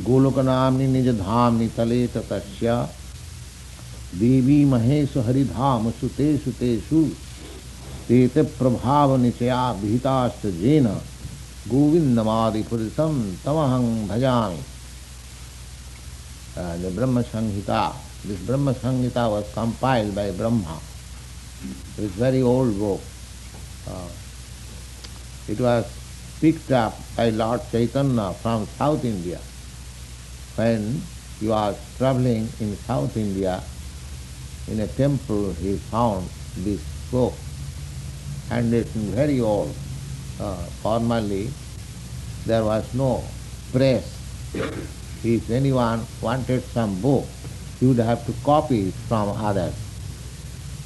गोलोकनाम्नि निज धाम नितले ततस्य देवी महेश हरिधाम सुतेषु तेषु तेते प्रभाव निचया विहिताश्च जेन गोविंदमादि पुरुषम तमहं भजामि. The Brahma Samhita. This Brahma Samhita was compiled by Brahma. It is very old book. It was picked up by Lord Chaitanya from South India. When he was traveling in South India, in a temple he found this book, and it is very old. Formerly there was no press. If anyone wanted some book, he would have to copy it from others.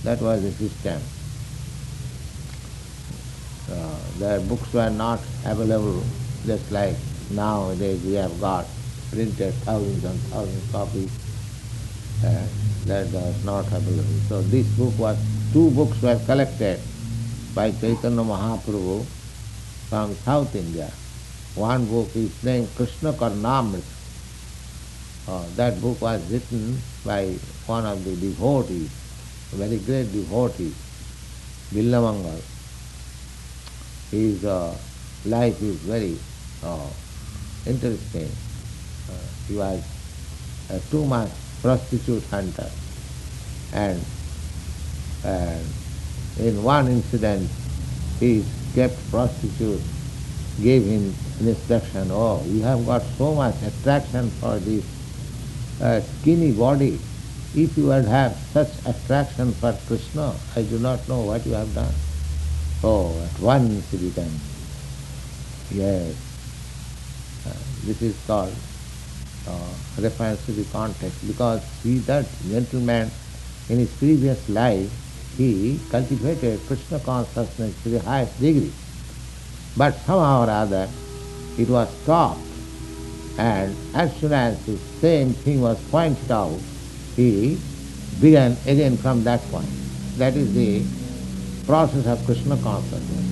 That was the system. Their books were not available just like nowadays we have got printed thousands and thousands copies. That was not available. So this book was, two books were collected by Chaitanya Mahaprabhu from South India. One book is named Krishna Karnamrita. That book was written by one of the devotees, a very great devotee, Billamangal. His life is very interesting. He was a too-much prostitute hunter, and in one incident his kept prostitute gave him an instruction, "Oh, you have got so much attraction for this skinny body. If you would have such attraction for Krishna, I do not know what you have done." Oh, at once he became, yes. This is called reference to the context, because that gentleman in his previous life, he cultivated Krishna consciousness to the highest degree. But somehow or other it was stopped, and as soon as the same thing was pointed out, he began again from that point. That is the process of Krishna consciousness.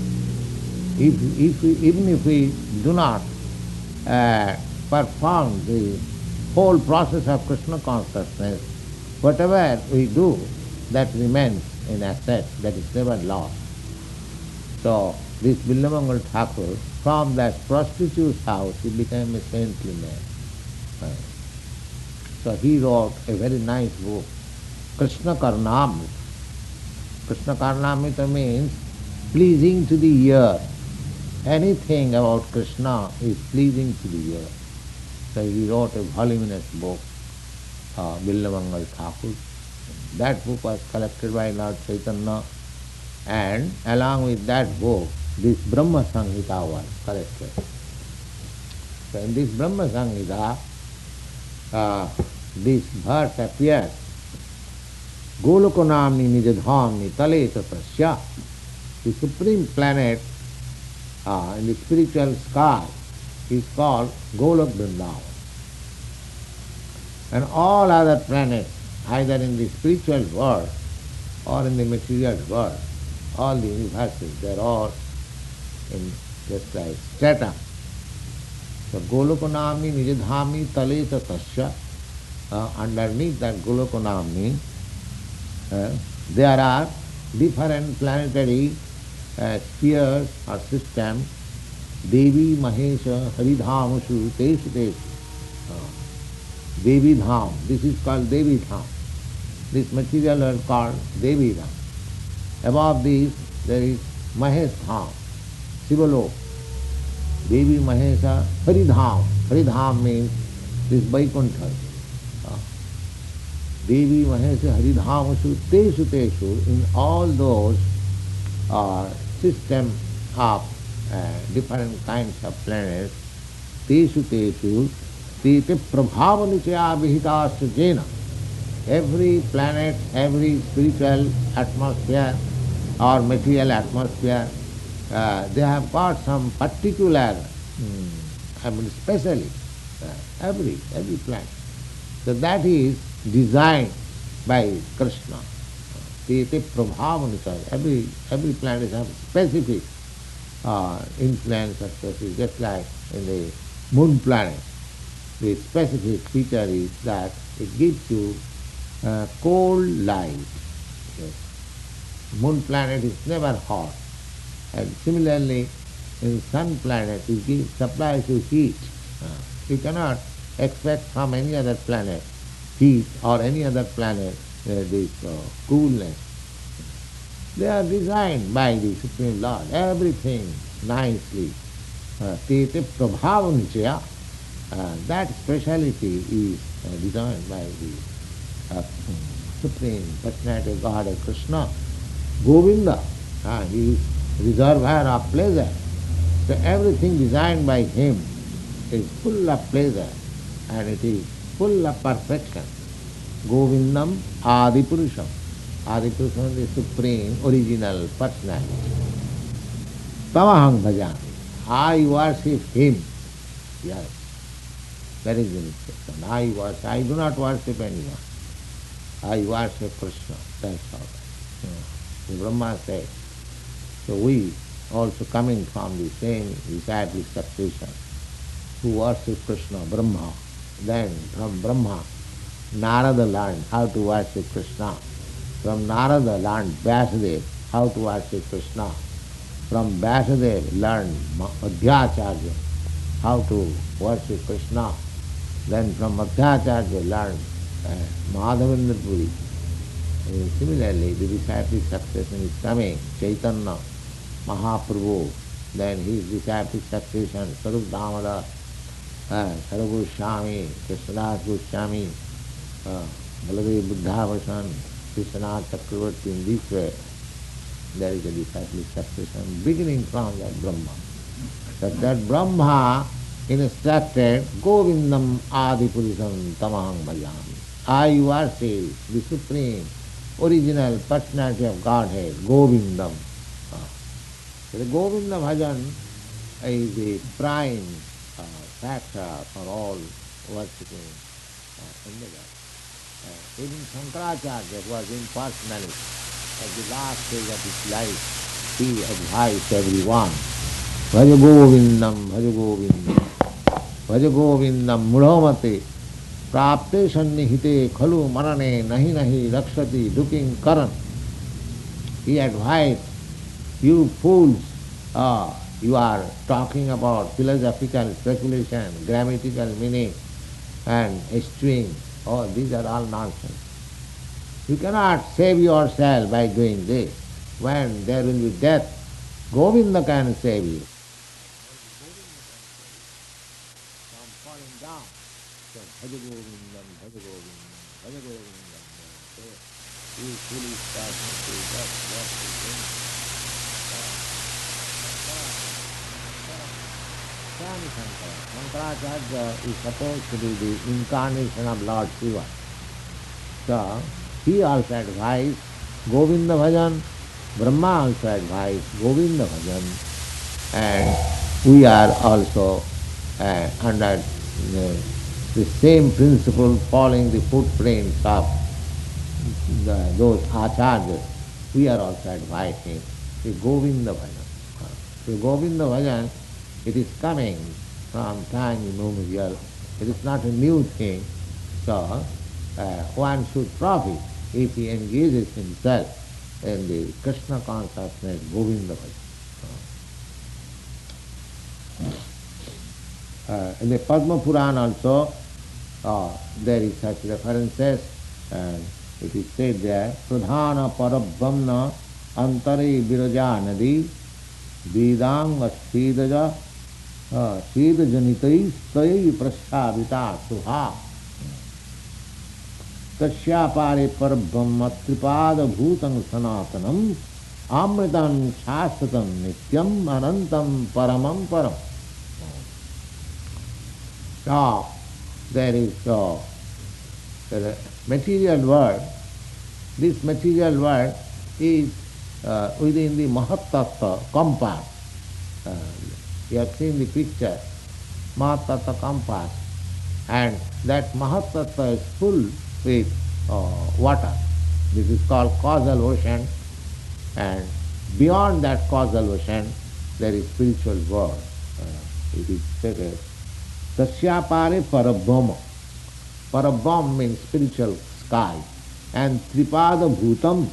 Even if we do not perform the whole process of Krishna consciousness, whatever we do, that remains in asset, that is never lost. So this Billamangal Thakur, from that prostitute's house, he became a saintly man. So he wrote a very nice book, Krishna Karnamrita. Krishna Karnamrita means pleasing to the ear. Anything about Krishna is pleasing to the ear. So he wrote a voluminous book, Billamangal Thakur. That book was collected by Lord Chaitanya, and along with that book, this Brahma Samhita was collected. So in this Brahma Samhita, this verse appears, Golokanamni nijadhamni tale tatasya. The supreme planet in the spiritual sky is called Golok Vrindavan. And all other planets, either in the spiritual world or in the material world, all the universes, they are all in just like strata. So Golokanamni nijadhamni tale tatasya. Underneath that Golokanamni, there are different planetary spheres or systems. Devi Mahesha Haridhamashu Teshu Teshu. Devi Dham. This is called Devi Dham. This material is called Devi Dham. Above this there is Mahesh Dham, Sivalok. Devi Mahesha Haridham. Haridham means this Vaikuntha. Devi Mahesha Haridhamashu Teshu Teshu. In all those system of different kinds of planets, Teshu Teshu, Tete Prabhava Nichaya Vihitasya Jena. Every planet, every spiritual atmosphere or material atmosphere, they have got some particular, especially every planet. So that is designed by Krishna. Tete Prabhava Nichaya. Every planet has specific influence, especially just like in the moon planet. the specific feature is that it gives you cold light. Yes. Moon planet is never hot. And similarly, in sun planet, it supplies you heat. You cannot expect from any other planet heat or any other planet this coolness. They are designed by the Supreme Lord, everything nicely. Tete Prabhavanchaya, that speciality is designed by the Supreme Personality of God, Krishna. Govinda, he is reservoir of pleasure. So everything designed by him is full of pleasure and it is full of perfection. Govindam Adipurusham. Adipurusham is the supreme, original personality. Tamahang bhajami. I worship him. Yes, that is the instruction. I do not worship anyone. I worship Krishna. That's all. The Brahma said. So we also coming from the same disciplic succession who worship Krishna, Brahma. Then from Brahma, Narada learned how to worship Krishna. From Narada learned Vyasadeva how to worship Krishna. From Vyasadeva learned Madhyacharya how to worship Krishna. Then from Madhyacharya learned Madhavendra Puri. Similarly, the disciplic succession is coming. Chaitanya Mahaprabhu, then his disciplic succession, Sarup Damodar, Sarup Goswami, Krishnadas Goswami, Baladev Buddhavachan, Krishnadas Chakravarti. In this way, there is a disciplic succession beginning from that Brahma. That Brahma instructed Govindam Adipurusam Tamahang Bhajami. I worship the Supreme original personality of Godhead, Govindam. The Govinda Bhajan is the prime factor for all worshipping endeavors. Even Shankaracharya was impersonalist. At the last stage of his life, he advised everyone, Bhaja Govindam, Bhaja Govindam, Bhaja Govindam, Mudhamate, Prapte Sannihite, Khalu Marane, Nahi Nahi, Rakshati, Duking Karan. He advised, you fools, you are talking about philosophical speculation, grammatical meaning, and eschewing. Oh, these are all nonsense. You cannot save yourself by doing this. When there will be death, Govinda can save you. From falling down. So, Bhaja Govindam, Bhaja Govindam, Bhaja Govindam. So, you foolish person, just what to do. Swami Shankara. Shankaracharya is supposed to be the incarnation of Lord Shiva. So, he also advised Govinda Bhajan, Brahma also advised Govinda Bhajan, and we are also under the same principle, following the footprints of those acharyas. We are also advising the Govinda Bhajan. The Govinda Bhajan, it is coming from time immemorial. It is not a new thing. So, one should profit if he engages himself in the Krishna consciousness, Govinda Bhajan. In the Padma Purana also, there is such references, and it is said there, Pradhana Parabhamna Antare Viraja Nadi Vedanga Sidaja Sidajanitai Stayi Prashavita Suha Tashyapare Parabhamma Tripada Bhutang Sanatanam Amritam Shastatam Nityam Anantam Paramam Param. Now, there is the material world. This material world is within the Mahatattva compass. You have seen the picture, Mahatattva compass, and that Mahatattva is full with water. This is called causal ocean, and beyond that causal ocean there is spiritual world. It is stated Tasyapare Parabhama. Parabham means spiritual sky. And Tripada Bhutam.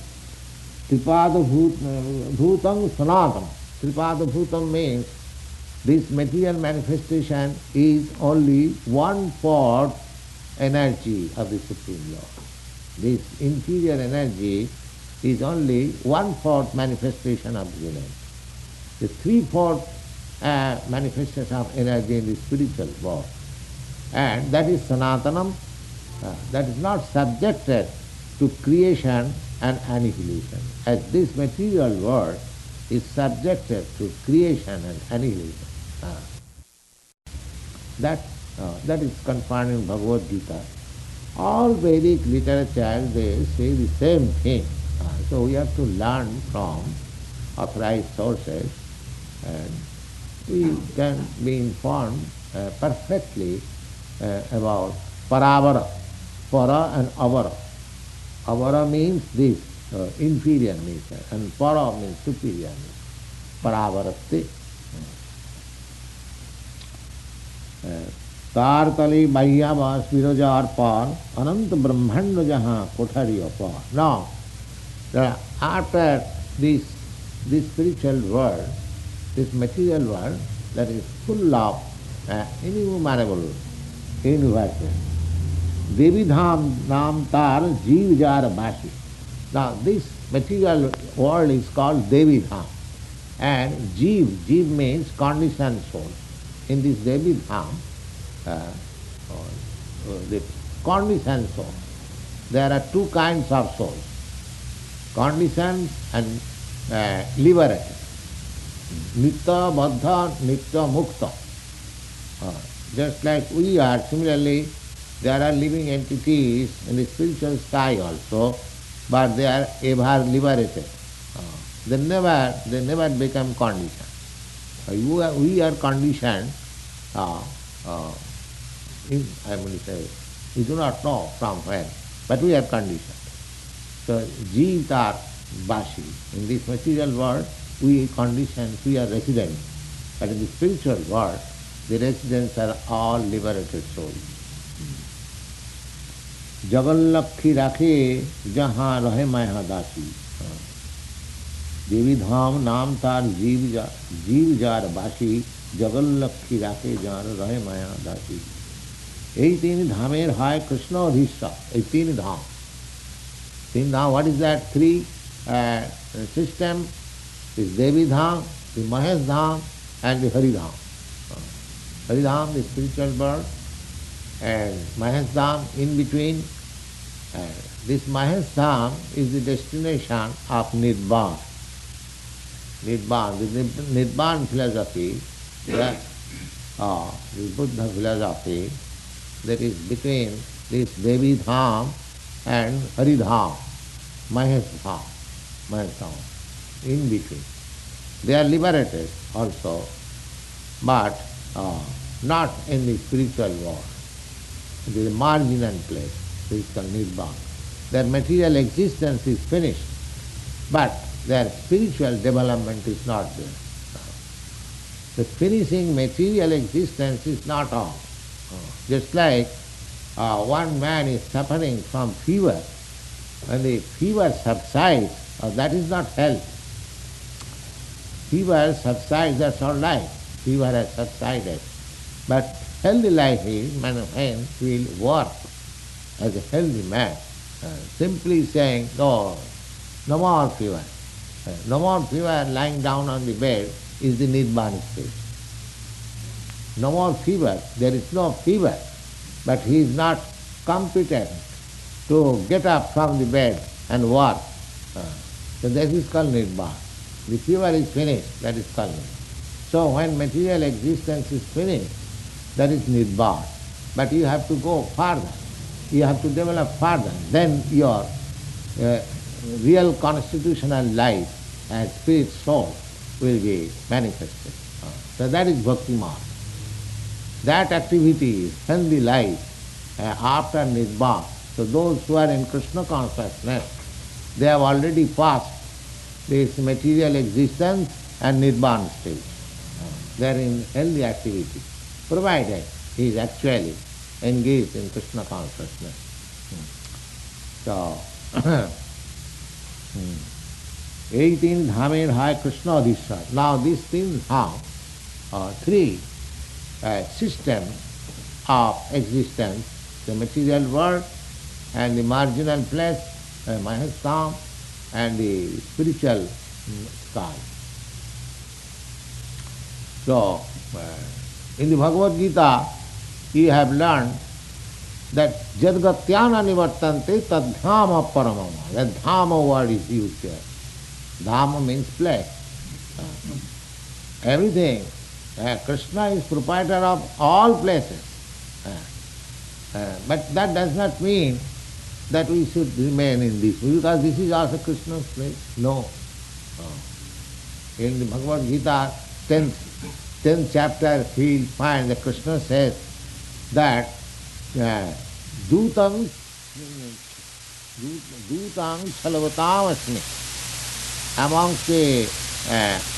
Tripada Bhutam Sanatana. Tripada Bhutam means this material manifestation is only 1/4 energy of the Supreme Lord. This inferior energy is only 1/4 manifestation of the energy. The 3/4 manifestation of energy in the spiritual world. And that is Sanatanam, that is not subjected to creation and annihilation. As this material world is subjected to creation and annihilation. That is confined in Bhagavad Gita. All Vedic literature, they say the same thing. So we have to learn from authorized sources, and we can be informed perfectly about Paravara, Para and Avara. Avara means this, inferior nature, and Para means superior nature. Paravaratte. तारतली बाह्यावास विरजार पार अनंत ब्रह्मांड जहाँ कोठरी अपार. Now, after this spiritual world, this material world that is full of innumerable universes, Devi Dham Nam Tar Jeev Jar Bhashi. Now, this material world is called Devi Dham, and Jeev means conditioned soul. In this Devi Dham, the conditioned soul, there are two kinds of souls, conditioned and liberated. Nitya Baddha, Nitya Mukta. Just like we are, similarly, there are living entities in the spiritual sky also, but they are ever liberated. They never become conditioned. We are conditioned. We do not know from where, but we are conditioned. So, Jeevs are Bashi. In this material world, we are conditioned, we are residents. But in the spiritual world, the residents are all liberated souls. Jagallakhi rakhe jahan rahe maya dasi. Devi dham naam tar jeev jar bashi jagallakhi rakhe jahan rahe maya dasi. এই তিন ধামের হয় কৃষ্ণ অধীষ্ঠা, এই তিন ধাম. তিন ধাম, what is that? Three system is Devi Dham, the Mahesh Dham, and the Hari Dham. Hari Dham, the spiritual world, and Mahesh Dham in between. This Mahesh Dham is the destination of Nibbana. Nibbana, the Nibbana philosophy, the Buddha philosophy, that is between this Devi Dham and Hari Dham, Mahesh Dham, in between. They are liberated also, but not in the spiritual world. It is a marginal place, spiritual Nibbana. Their material existence is finished, but their spiritual development is not there. The finishing material existence is not all. Just like one man is suffering from fever, when the fever subsides, that is not health. Fever subsides, that's all right. Fever has subsided. But healthy life is when a man will work as a healthy man, simply saying, oh, no more fever. No more fever, lying down on the bed is the Nibbana state. No more fever, there is no fever, but he is not competent to get up from the bed and work. So that is called Nibbana. The fever is finished, that is called Nibbana. So when material existence is finished, that is Nibbana. But you have to go further, you have to develop further, then your real constitutional life as spirit soul will be manifested. So that is Bhakti Marg. That activity is healthy life after Nibbana. So those who are in Krishna consciousness, they have already passed this material existence and Nibbana stage. They are in healthy activity, provided he is actually engaged in Krishna consciousness. So, 18 dhamer hai Krishna adhisya. Now these things have three systems of existence: the material world, and the marginal place, Mahasam, and the spiritual sky. So, in the Bhagavad Gita, you have learned that Jadgatyana nivartante tadhama paramama. That dhama word is used here. Dhama means place. Everything. Krishna is proprietor of all places. But that does not mean that we should remain in this, because this is also Krishna's place. No. In the Bhagavad Gita, 10th chapter, we find that Krishna says that Dutang Chalavatam Asmi. Amongst the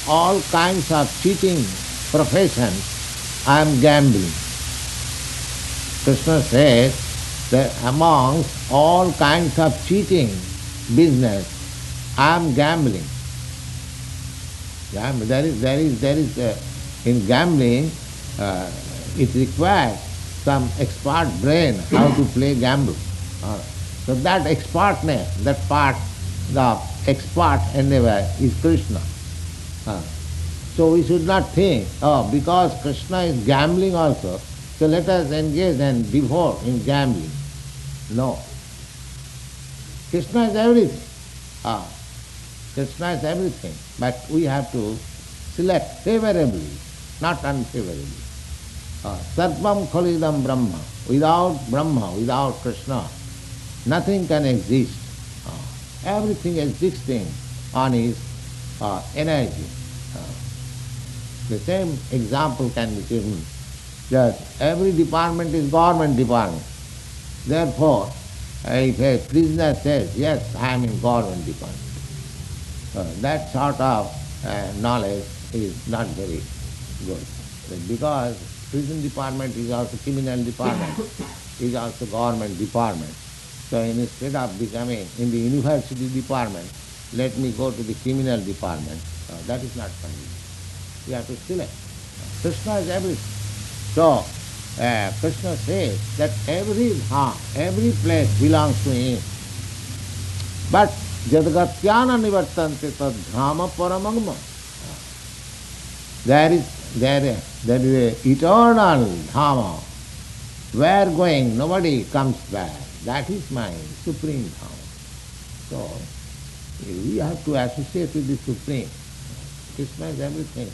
all kinds of cheating professions, I am gambling. Krishna says that amongst all kinds of cheating business, I am gambling. There is in gambling, it requires some expert brain how to play gamble. So that expertness, that part, the expert endeavor is Krishna. So we should not think, because Krishna is gambling also, so let us engage and devote in gambling. No. Krishna is everything. Krishna is everything. But we have to select favorably, not unfavorably. Sarvam khalidam Brahma. Without Brahma, without Krishna, nothing can exist. Everything existing on his energy. The same example can be given. That every department is government department. Therefore, if a prisoner says, yes, I am in government department, that sort of knowledge is not very good. Because prison department is also criminal department, is also government department. So instead of becoming in the university department, let me go to the criminal department. That is not convenient. You have to select. Krishna is everything. So, Krishna says that every place belongs to him. But Jadgatyana nivartante tad dhama paramagma. There is a eternal dhama, where going nobody comes back. That is my supreme dhama. So, we have to associate with the Supreme. Krishna is everything.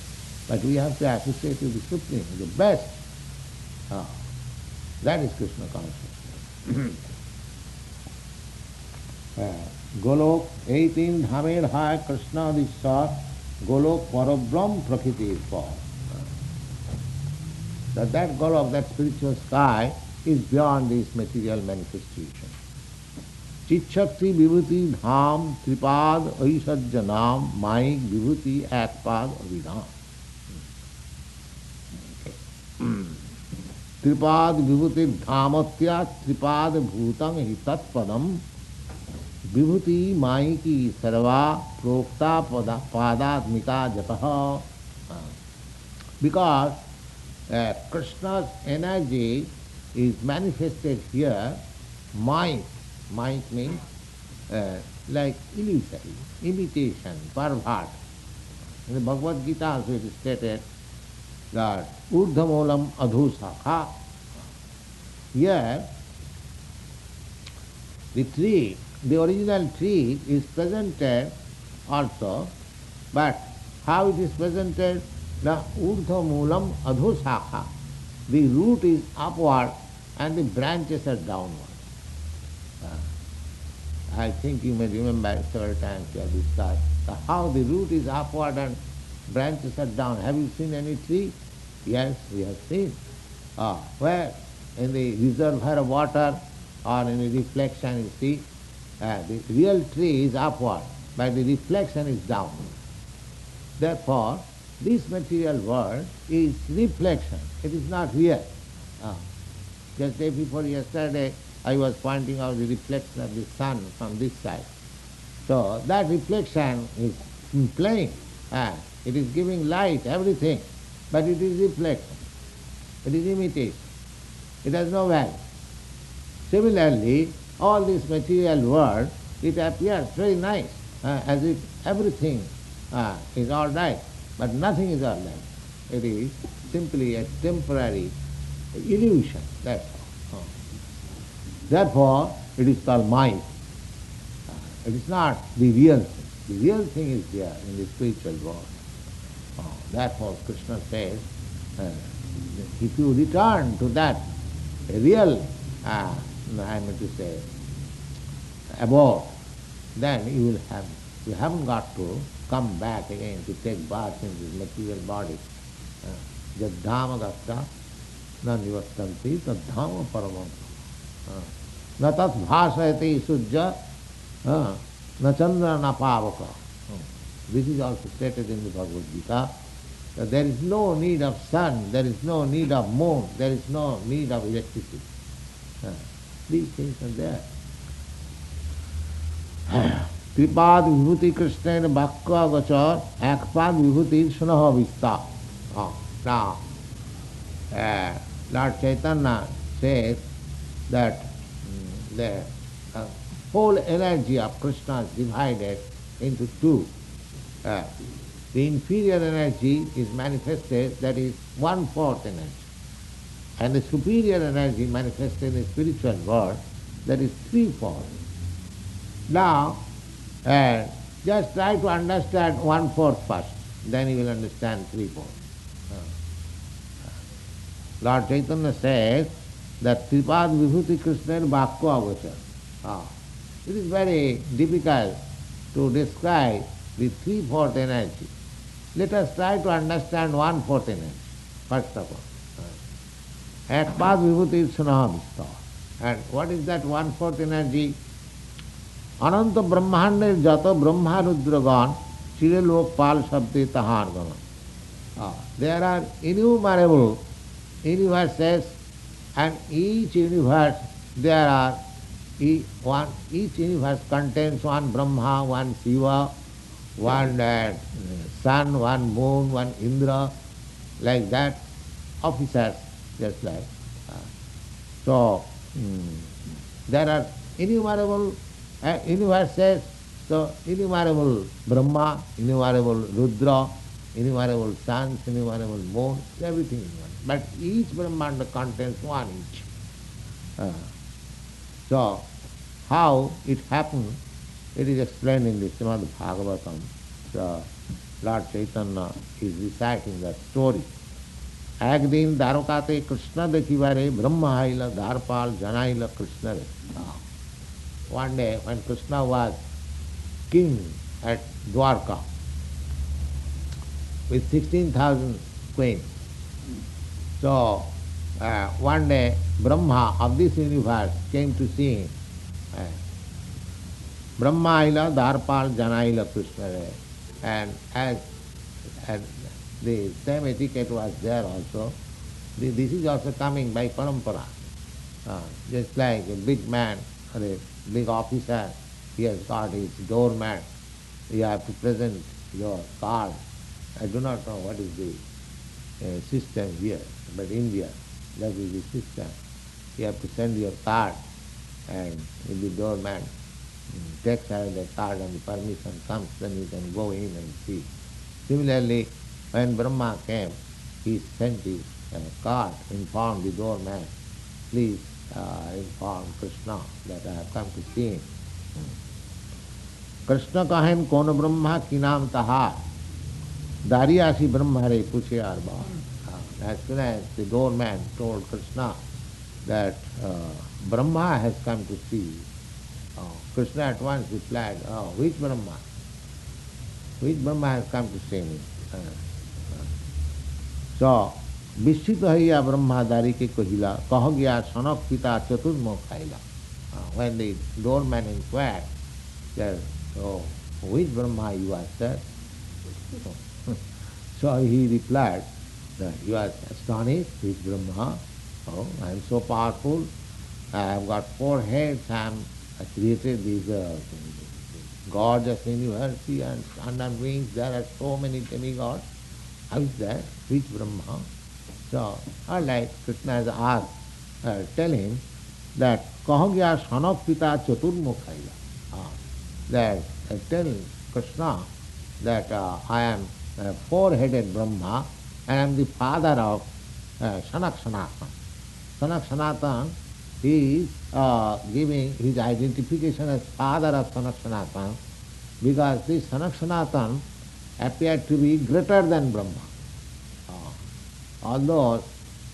But we have to associate with the Supreme, the best. That is Krishna consciousness. Golok 18 dhamer hai Krishna disar Golok Parabrahm Prakriti for. That Golok, that spiritual sky, is beyond this material manifestation. Chichakti Vibhuti Dham Tripad Aishajjanam Maik Vibhuti Akpad Avidham. Tripad Vibhuti Dhamatya Tripad Bhutang Hitatpadam Vibhuti Maiki Sarva Prokta Padatmika Jataha. Because Krishna's energy is manifested here, Maik. Maik means like illusory, imitation, pervert. In the Bhagavad Gita also it is stated that Urdhamolam Adhusakha. Here, the tree, the original tree is presented also, but how it is presented? The Urdhamolam Adhusakha. The root is upward and the branches are downward. I think you may remember several times you have discussed how the root is upward and branches are down. Have you seen any tree? Yes, we have seen. Where? In the reservoir of water or in the reflection, you see, the real tree is upward, but the reflection is downward. Therefore, this material world is reflection. It is not real. Ah. Just day before yesterday, I was pointing out the reflection of the sun from this side. So that reflection is plain. Ah, it is giving light, everything, but it is reflection. It is imitation. It has no value. Similarly, all this material world, it appears very nice, as if everything is all right, but nothing is all right. It is simply a temporary illusion, that's all. Therefore, it is called mind. It is not the real thing. The real thing is there in the spiritual world. Therefore, Krishna says, uh, if you return to that real, I mean to say, abode, then you haven't got to come back again to take birth in this material body. Jadhama gata na nivastanti tadhama paramam. Na tat bhasayati sujja na chandra na pavaka. This is also stated in the Bhagavad Gita. That there is no need of sun, there is no need of moon, there is no need of electricity. These things are there. Tripad vibhuti krishnena bhakka gachar ekpad vibhuti sunaha vista. Now, Lord Chaitanya says that the whole energy of Krishna is divided into two. The inferior energy is manifested, that is 1/4 energy. And the superior energy manifested in the spiritual world, that is 3/4. Now, just try to understand 1/4 first, then you will understand 3/4. Lord Chaitanya says that Tripad Vibhuti Krishna Bhakko Avacha. It is very difficult to describe the 3/4 energy. Let us try to understand 1/4 energy, first of all. Ekpad Vibhuti Sunamista. And what is that 1/4 energy? Ananta Brahmander Jata Brahma Rudragan Chire Lokpal Sabde Tahar Gana. There are innumerable universes, and each universe there are each universe contains one Brahma, one Shiva, one sun, one moon, one Indra, like that, officers, just like. So, there are innumerable universes, so innumerable Brahma, innumerable Rudra, innumerable suns, innumerable moons, everything is one. But each Brahmanda contains one each. So, how it happened, it is explained in the Srimad Bhagavatam. So, Lord Chaitanya is reciting that story. একদিন দ্বারকাতে কৃষ্ণ দেখিবারে ব্রহ্মা আইলা দ্বারপাল জানাইলা কৃষ্ণরে. One day when Krishna was king at Dwarka with 16,000 queens, so one day Brahma of this universe came to see him. Brahma aila dharpal janaila Krishnare, and as the same etiquette was there also, this is also coming by parampara. Just like a big man or a big officer, he has got his doormat, you have to present your card. I do not know what is the system here, but India, that is the system. You have to send your card, and if the doorman takes out the card and the permission comes, then you can go in and see. Similarly, when Brahma came, he sent his card, informed the doorman, please inform Krishna that I have come to see him. Krishna kahen kon Brahma ki naam tahar. Dariyasi Brahma re puche arbar. As soon as the doorman told Krishna that Brahma has come to see you, Krishna at once replied, which Brahma? Which Brahma has come to see me? So, विस्मित हइया ब्रह्मादारी के कहिला कह गया सनक पिता चतुर्मुख खाइला. When the doorman inquired that, which Brahma you are, sir? So he replied that you are astonished, which Brahma? Oh, I am so powerful. I have got four heads. I created this gorgeous universe and under wings there are so many demigods. How is that? Which Brahma? So, like Krishna has asked, tell him that Kahagya Sanak Pita Chaturmukhaya. That tell Krishna that I am a four-headed Brahma and I am the father of Sanak Sanatan. Sanak Sanatan is giving his identification as father of Sanak Sanatan because this Sanak Sanatan appeared to be greater than Brahma. Uh, Although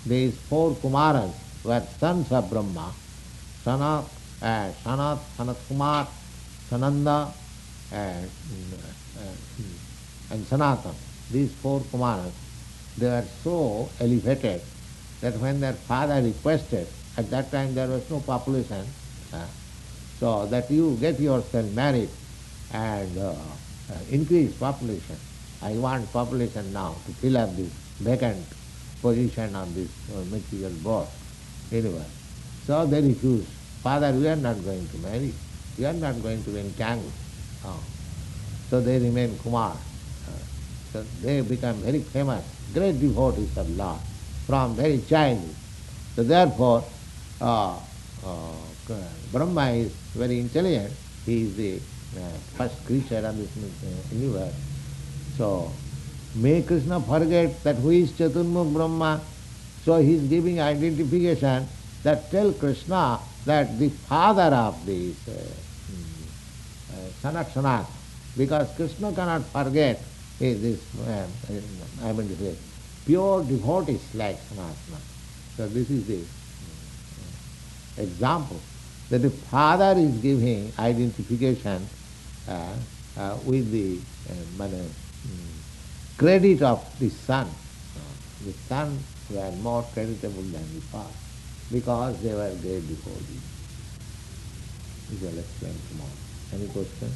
these four Kumaras were sons of Brahma, Sanak, Sanat Kumar, Sananda, and, and Sanatan, these four Kumaras, they were so elevated that when their father requested, at that time there was no population, uh, so that you get yourself married and increase population. I want population now to fill up this vacant position on this material board universe. So they refused. Father, we are not going to marry. We are not going to be entangled. Oh. So they remain Kumar. So they become very famous, great devotees of Lord from very childhood. So therefore, uh, uh, Brahma is very intelligent. He is the first creature of this universe. So, may Krishna forget that who is Chaturmukh Brahma. So he is giving identification that tell Krishna that the father of this Sanak Sanat, because Krishna cannot forget this, I mean to say, pure devotees like Sanatana. So this is the example that the father is giving identification with the credit of the son. The son were more creditable than the father because they were great devotees. We shall explain tomorrow. Any question?